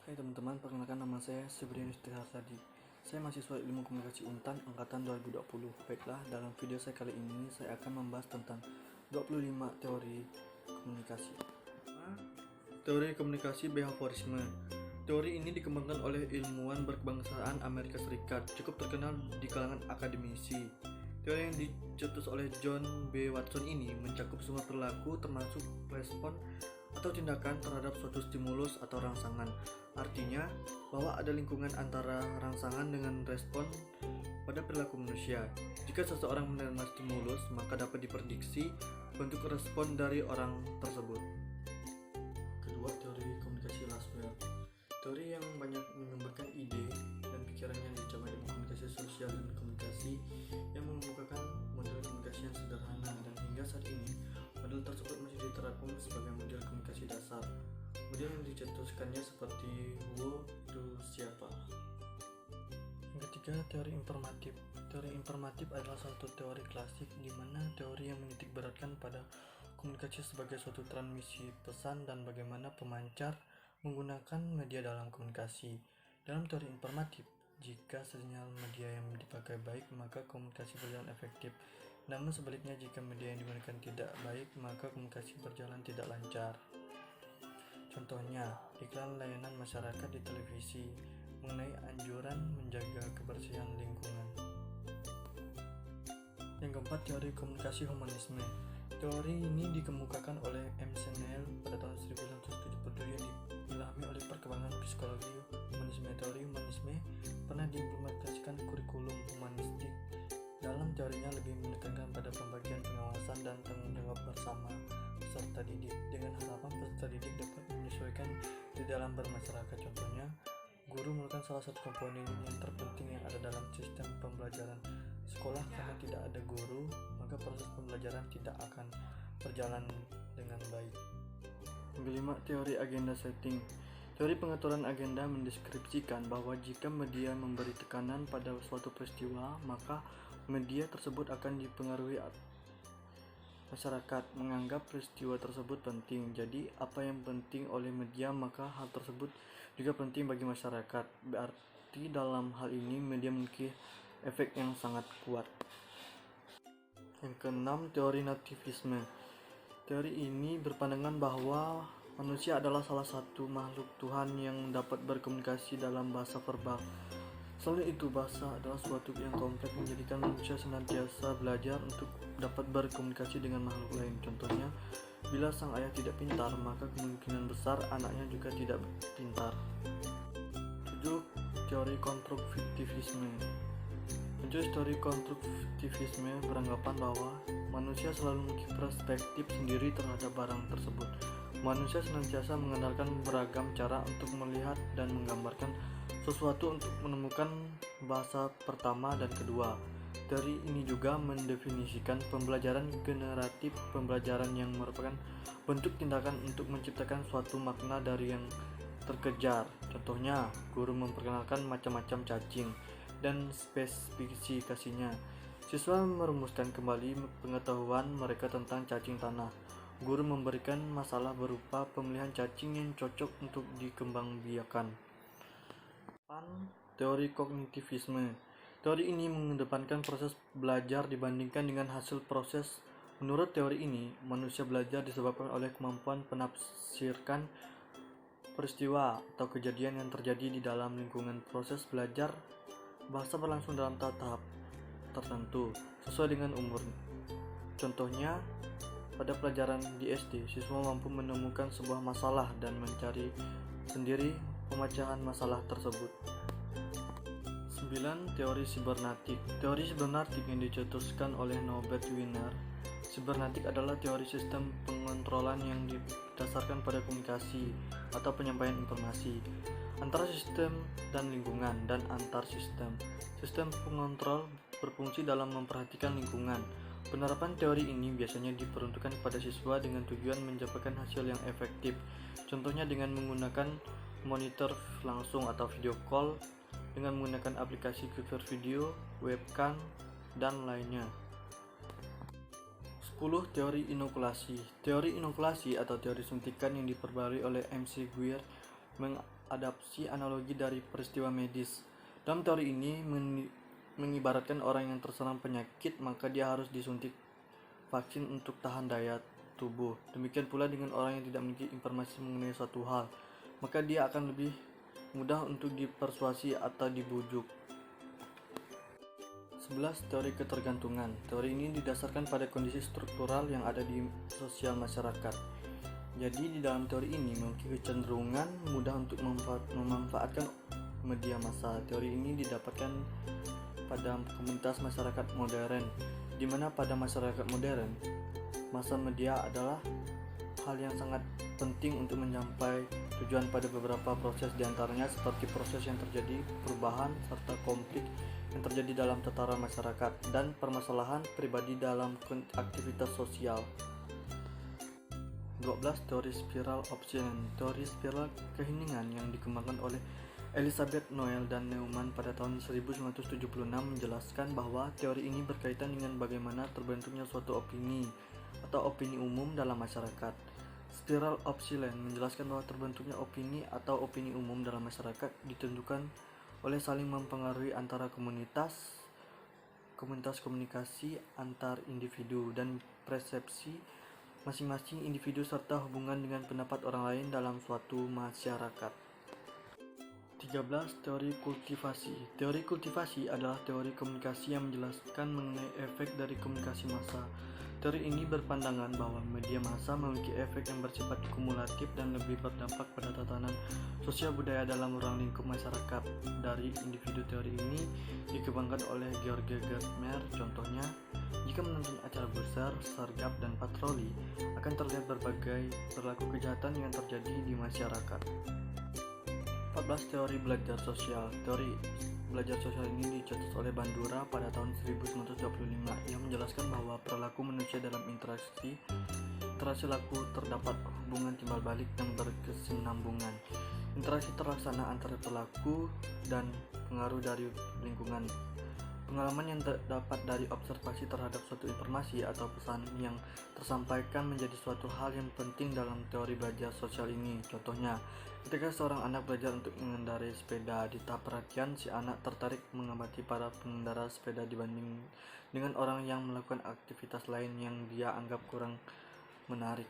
Hai teman-teman, perkenalkan nama saya Sebrian Istiharsadi. Saya mahasiswa Ilmu Komunikasi Untan angkatan 2020. Baiklah, dalam video saya kali ini saya akan membahas tentang 25 teori komunikasi. Teori komunikasi behaviorisme. Teori ini dikembangkan oleh ilmuwan berkebangsaan Amerika Serikat, cukup terkenal di kalangan akademisi. Teori yang dicetus oleh John B. Watson ini mencakup semua perilaku termasuk respon atau tindakan terhadap suatu stimulus atau rangsangan. Artinya bahwa ada lingkungan antara rangsangan dengan respon pada perilaku manusia. Jika seseorang menerima stimulus, maka dapat diprediksi bentuk respon dari orang tersebut. Kedua, teori komunikasi Laswell. Teori yang banyak mengembangkan ide dan pikiran yang dicoba di komunikasi sosial dan komunikasi yang mengemukakan model komunikasi yang sederhana, dan hingga saat ini model tersebut masih diterapkan sebagai model komunikasi dasar. Model yang dicetuskannya seperti Wo itu siapa? Yang ketiga, teori informatif. Teori informatif adalah suatu teori klasik di mana teori yang menitik beratkan pada komunikasi sebagai suatu transmisi pesan dan bagaimana pemancar menggunakan media dalam komunikasi. Dalam teori informatif, jika sinyal media yang dipakai baik, maka komunikasi berjalan efektif. Namun sebaliknya, jika media yang digunakan tidak baik, maka komunikasi berjalan tidak lancar. Contohnya, iklan layanan masyarakat di televisi mengenai anjuran menjaga kebersihan lingkungan. Yang keempat, teori komunikasi humanisme. Teori ini dikemukakan oleh M. Snell pada tahun 1972 yang diilhami oleh perkembangan psikologi humanisme. Teori humanisme pernah diimplementasikan kurikulum humanistik. Dalam teorinya lebih menekankan pada pembagian pengawasan dan tanggung jawab bersama peserta didik, dengan harapan peserta didik dapat menyesuaikan di dalam bermasyarakat. Contohnya, guru merupakan salah satu komponen yang terpenting yang ada dalam sistem pembelajaran sekolah. Karena tidak ada guru, maka proses pembelajaran tidak akan berjalan dengan baik. Yang kelima, teori agenda setting. Teori pengaturan agenda mendeskripsikan bahwa jika media memberi tekanan pada suatu peristiwa, maka media tersebut akan dipengaruhi. Masyarakat menganggap peristiwa tersebut penting, jadi apa yang penting oleh media, maka hal tersebut juga penting bagi masyarakat. Berarti dalam hal ini media memiliki efek yang sangat kuat. Yang keenam, teori nativisme. Teori ini berpandangan bahwa manusia adalah salah satu makhluk Tuhan yang dapat berkomunikasi dalam bahasa verbal. Selain itu, bahasa adalah suatu yang kompleks menjadikan manusia senantiasa belajar untuk dapat berkomunikasi dengan makhluk lain. Contohnya, bila sang ayah tidak pintar, maka kemungkinan besar anaknya juga tidak pintar. 7. Teori konstruktivisme. Teori konstruktivisme beranggapan bahwa manusia selalu memiliki perspektif sendiri terhadap barang tersebut. Manusia senantiasa mengandalkan beragam cara untuk melihat dan menggambarkan sesuatu untuk menemukan bahasa pertama dan kedua. Teori ini juga mendefinisikan pembelajaran generatif, pembelajaran yang merupakan bentuk tindakan untuk menciptakan suatu makna dari yang terkejar. Contohnya, guru memperkenalkan macam-macam cacing dan spesifikasinya. Siswa merumuskan kembali pengetahuan mereka tentang cacing tanah. Guru memberikan masalah berupa pemilihan cacing yang cocok untuk dikembangbiakan. Teori kognitivisme. Teori ini mengedepankan proses belajar dibandingkan dengan hasil proses. Menurut teori ini, manusia belajar disebabkan oleh kemampuan penafsirkan peristiwa atau kejadian yang terjadi di dalam lingkungan. Proses belajar bahasa berlangsung dalam tahap tertentu sesuai dengan umur. Contohnya, pada pelajaran di SD, siswa mampu menemukan sebuah masalah dan mencari sendiri pemecahan masalah tersebut. 9. Teori sibernetik. Teori sibernetik yang dicetuskan oleh Norbert Wiener. Sibernetik adalah teori sistem pengontrolan yang didasarkan pada komunikasi atau penyampaian informasi antara sistem dan lingkungan dan antar sistem. Sistem pengontrol berfungsi dalam memperhatikan lingkungan. Penerapan teori ini biasanya diperuntukkan kepada siswa dengan tujuan mencapai hasil yang efektif. Contohnya dengan menggunakan monitor langsung atau video call, dengan menggunakan aplikasi capture video, webcam, dan lainnya. 10. Teori inokulasi. Teori inokulasi atau teori suntikan yang diperbarui oleh M.C. Guer adaptasi analogi dari peristiwa medis. Dalam teori ini mengibaratkan orang yang terserang penyakit maka dia harus disuntik vaksin untuk tahan daya tubuh. Demikian pula dengan orang yang tidak memiliki informasi mengenai suatu hal, maka dia akan lebih mudah untuk dipersuasi atau dibujuk. 11. Teori ketergantungan. Teori ini didasarkan pada kondisi struktural yang ada di sosial masyarakat. Jadi di dalam teori ini memiliki kecenderungan mudah untuk memanfaatkan media massa. Teori ini didapatkan pada komunitas masyarakat modern, di mana pada masyarakat modern massa media adalah hal yang sangat penting untuk mencapai tujuan pada beberapa proses, diantaranya seperti proses yang terjadi perubahan serta konflik yang terjadi dalam tataran masyarakat dan permasalahan pribadi dalam aktivitas sosial. 12. Teori spiral option. Teori spiral keheningan yang dikembangkan oleh Elizabeth Noel dan Neumann pada tahun 1976 menjelaskan bahwa teori ini berkaitan dengan bagaimana terbentuknya suatu opini atau opini umum dalam masyarakat. Spiral option menjelaskan bahwa terbentuknya opini atau opini umum dalam masyarakat ditentukan oleh saling mempengaruhi antara komunitas komunikasi antar individu dan persepsi masing-masing individu serta hubungan dengan pendapat orang lain dalam suatu masyarakat. 13. Teori kultivasi. Teori kultivasi adalah teori komunikasi yang menjelaskan mengenai efek dari komunikasi massa. Teori ini berpandangan bahwa media massa memiliki efek yang bersifat kumulatif dan lebih berdampak pada tatanan sosial budaya dalam ruang lingkup masyarakat. Dari individu teori ini dikembangkan oleh George Gardner. Contohnya, jika menonton acara besar, sergap, dan patroli, akan terlihat berbagai perilaku kejahatan yang terjadi di masyarakat. 14. Teori belajar sosial. Teori belajar sosial ini dicetus oleh Bandura pada tahun 1925. Ia menjelaskan bahwa perilaku manusia dalam interaksi laku terdapat hubungan timbal balik dan berkesinambungan. Interaksi terlaksana antara pelaku dan pengaruh dari lingkungan. Pengalaman yang terdapat dari observasi terhadap suatu informasi atau pesan yang tersampaikan menjadi suatu hal yang penting dalam teori belajar sosial ini. Contohnya, ketika seorang anak belajar untuk mengendarai sepeda, di tahap perhatian si anak tertarik mengamati para pengendara sepeda dibanding dengan orang yang melakukan aktivitas lain yang dia anggap kurang menarik.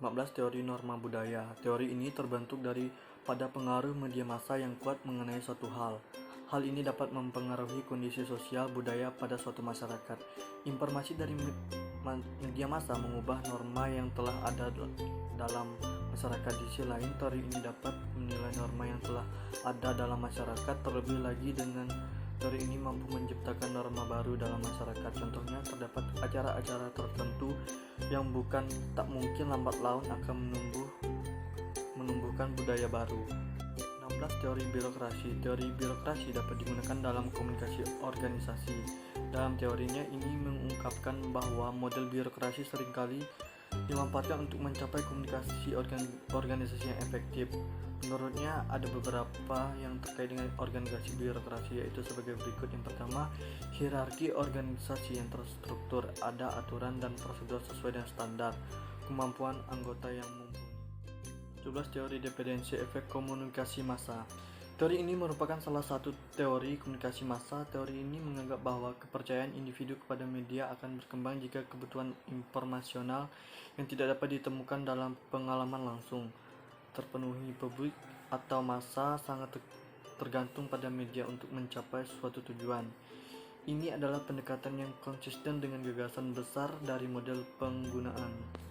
14. Teori norma budaya. Teori ini terbentuk dari pada pengaruh media massa yang kuat mengenai suatu hal. Hal ini dapat mempengaruhi kondisi sosial budaya pada suatu masyarakat. Informasi dari media massa mengubah norma yang telah ada dalam masyarakat. Di sisi lain, teori ini dapat menilai norma yang telah ada dalam masyarakat. Terlebih lagi, dengan teori ini mampu menciptakan norma baru dalam masyarakat. Contohnya, terdapat acara-acara tertentu yang bukan tak mungkin lambat laun akan menumbuhkan budaya baru. 16. Teori birokrasi. Teori birokrasi dapat digunakan dalam komunikasi organisasi. Dalam teorinya ini mengungkapkan bahwa model birokrasi seringkali dimanfaatkan untuk mencapai komunikasi organisasi yang efektif. Menurutnya ada beberapa yang terkait dengan organisasi birokrasi, yaitu sebagai berikut. Yang pertama, hierarki organisasi yang terstruktur, ada aturan dan prosedur sesuai dengan standar, kemampuan anggota yang mumpuni. 17. Teori dependensi efek komunikasi massa. Teori ini merupakan salah satu teori komunikasi massa. Teori ini menganggap bahwa kepercayaan individu kepada media akan berkembang jika kebutuhan informasional yang tidak dapat ditemukan dalam pengalaman langsung terpenuhi. Publik atau massa sangat tergantung pada media untuk mencapai suatu tujuan. Ini adalah pendekatan yang konsisten dengan gagasan besar dari model penggunaan.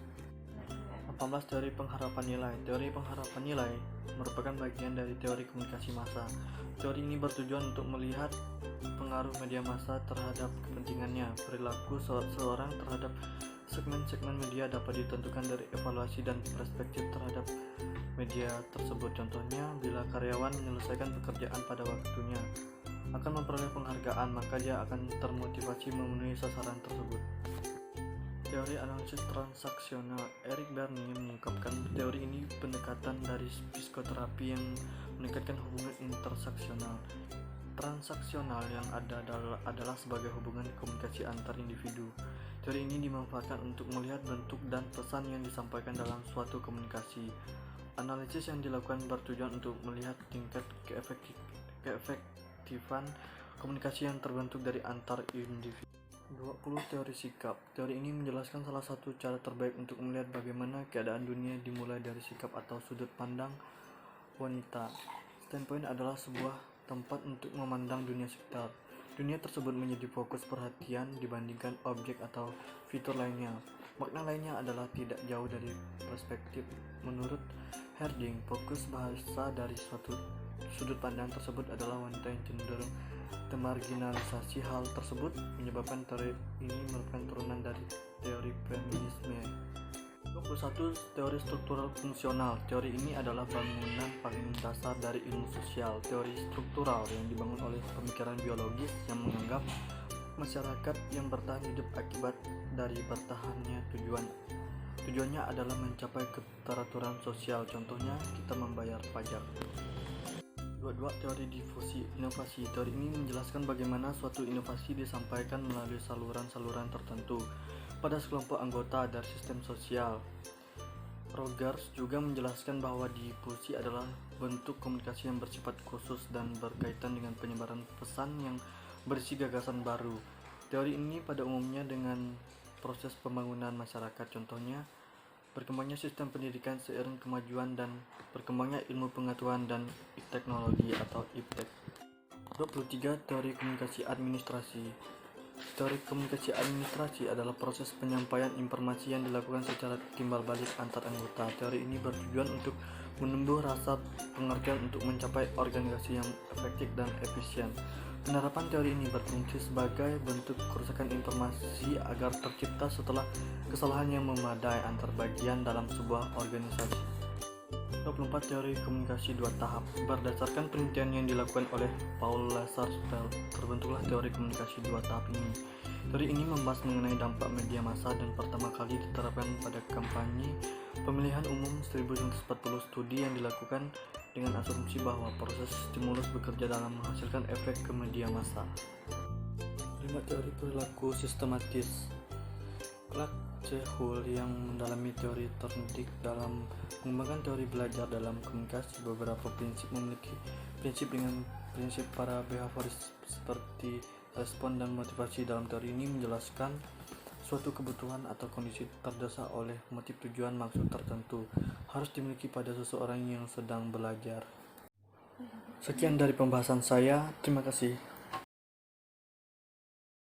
18. Teori pengharapan nilai. Teori pengharapan nilai merupakan bagian dari teori komunikasi massa. Teori ini bertujuan untuk melihat pengaruh media massa terhadap kepentingannya. Perilaku seseorang terhadap segmen-segmen media dapat ditentukan dari evaluasi dan perspektif terhadap media tersebut. Contohnya, bila karyawan menyelesaikan pekerjaan pada waktunya, akan memperoleh penghargaan, maka dia akan termotivasi memenuhi sasaran tersebut. Teori analisis transaksional. Eric Barney mengungkapkan teori ini pendekatan dari psikoterapi yang meningkatkan hubungan intersaksional. Transaksional yang ada adalah sebagai hubungan komunikasi antar individu. Teori ini dimanfaatkan untuk melihat bentuk dan pesan yang disampaikan dalam suatu komunikasi. Analisis yang dilakukan bertujuan untuk melihat tingkat keefektifan komunikasi yang terbentuk dari antar individu. 20 teori sikap. Teori ini menjelaskan salah satu cara terbaik untuk melihat bagaimana keadaan dunia dimulai dari sikap atau sudut pandang wanita. Standpoint adalah sebuah tempat untuk memandang dunia sekitar. Dunia tersebut menjadi fokus perhatian dibandingkan objek atau fitur lainnya. Makna lainnya adalah tidak jauh dari perspektif. Menurut Herding, fokus bahasa dari suatu sudut pandang tersebut adalah wanita yang cenderung termarginalisasi. Hal tersebut menyebabkan teori ini merupakan turunan dari teori feminisme. 21. Teori struktural fungsional. Teori ini adalah bangunan paling dasar dari ilmu sosial. Teori struktural yang dibangun oleh pemikiran biologis yang menganggap masyarakat yang bertahan hidup akibat dari bertahannya tujuannya adalah mencapai keteraturan sosial. Contohnya, kita membayar pajak. 22. Teori difusi inovasi. Teori ini menjelaskan bagaimana suatu inovasi disampaikan melalui saluran-saluran tertentu pada sekelompok anggota dari sistem sosial. Rogers juga menjelaskan bahwa difusi adalah bentuk komunikasi yang bersifat khusus dan berkaitan dengan penyebaran pesan yang berisi gagasan baru. Teori ini pada umumnya dengan proses pembangunan masyarakat, contohnya berkembangnya sistem pendidikan seiring kemajuan dan berkembangnya ilmu pengetahuan dan teknologi atau iptek. 23. Teori komunikasi administrasi. Teori komunikasi administrasi adalah proses penyampaian informasi yang dilakukan secara timbal balik antar anggota. Teori ini bertujuan untuk menumbuh rasa pengertian untuk mencapai organisasi yang efektif dan efisien. Penerapan teori ini berfungsi sebagai bentuk kerusakan informasi agar tercipta setelah kesalahan yang memadai antar bagian dalam sebuah organisasi. 24. Teori komunikasi dua tahap. Berdasarkan penelitian yang dilakukan oleh Paul Lazarsfeld, terbentuklah teori komunikasi dua tahap ini. Teori ini membahas mengenai dampak media massa dan pertama kali diterapkan pada kampanye pemilihan umum 1940. Studi yang dilakukan dengan asumsi bahwa proses stimulus bekerja dalam menghasilkan efek ke media massa. 5. Teori perilaku sistematis. Clark C. Hull yang mendalami teori terdidik dalam mengembangkan teori belajar dalam komunikasi. Beberapa prinsip memiliki prinsip dengan prinsip para behavioris seperti respon dan motivasi. Dalam teori ini menjelaskan suatu kebutuhan atau kondisi terdasar oleh motif tujuan maksud tertentu harus dimiliki pada seseorang yang sedang belajar. Sekian dari pembahasan saya. Terima kasih.